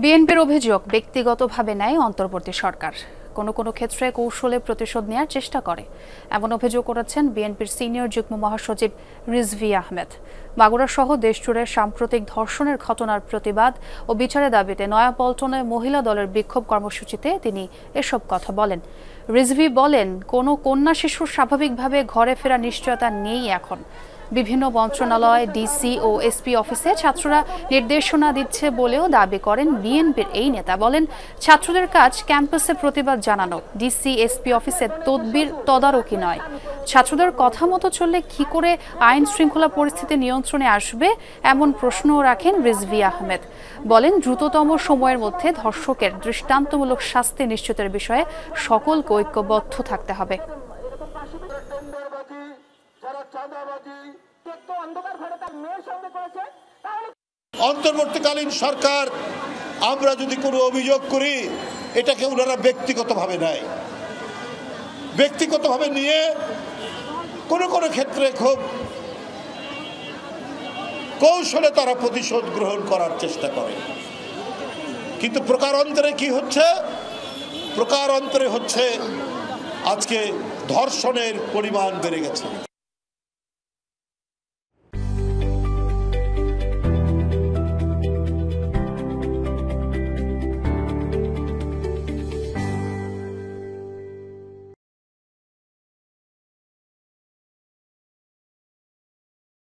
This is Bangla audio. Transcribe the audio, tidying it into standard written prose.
বিএনপির অভিযোগ ব্যক্তিগতভাবে নেয় অন্তর্বর্তী সরকার, কোনো ক্ষেত্রে কৌশলে প্রতিশোধ নেওয়ার চেষ্টা করে, এমন অভিযোগ করেছেন বিএনপির সিনিয়র যুগ্ম মহাসচিব রিজভী আহমেদ। মাগুরা সহ দেশজুড়ে সাম্প্রতিক ধর্ষণের ঘটনার প্রতিবাদ ও বিচারের দাবিতে নয়াপল্টনে মহিলা দলের বিক্ষোভ কর্মসূচিতে তিনি এসব কথা বলেন। রিজভী বলেন, কোনো কন্যা শিশুর স্বাভাবিকভাবে ঘরে ফেরার নিশ্চয়তা নেই এখন। বিভিন্ন মন্ত্রণালয়, ডিসি ও এসপি অফিসে ছাত্ররা নির্দেশনা দিচ্ছে বলেও দাবি করেন বিএনপির এই নেতা। বলেন, ছাত্রদের কাজ ক্যাম্পাসে প্রতিবাদ জানানো, ডিসি এসপি অফিসে তদবির তদারকি নয়। ছাত্রদের কথা মতো চললে কি করে আইন শৃঙ্খলা পরিস্থিতি নিয়ন্ত্রণে আসবে, এমন প্রশ্নও রাখেন রিজভী আহমেদ। বলেন, দ্রুততম সময়ের মধ্যে ধর্ষকের দৃষ্টান্তমূলক শাস্তি নিশ্চিতের বিষয়ে সকলকে ঐক্যবদ্ধ থাকতে হবে। অন্তর্বর্তীকালীন সরকার আমরা যদি কোনো অভিযোগ করি, এটাকে ওনারা ব্যক্তিগতভাবে নেয়। ব্যক্তিগতভাবে নিয়ে কোনো ক্ষেত্রে খুব কৌশলে তারা প্রতিশোধ গ্রহণ করার চেষ্টা করে। কিন্তু প্রকারান্তরে কি হচ্ছে? প্রকারান্তরে হচ্ছে আজকে ধর্ষণের পরিমাণ বেড়ে গেছে।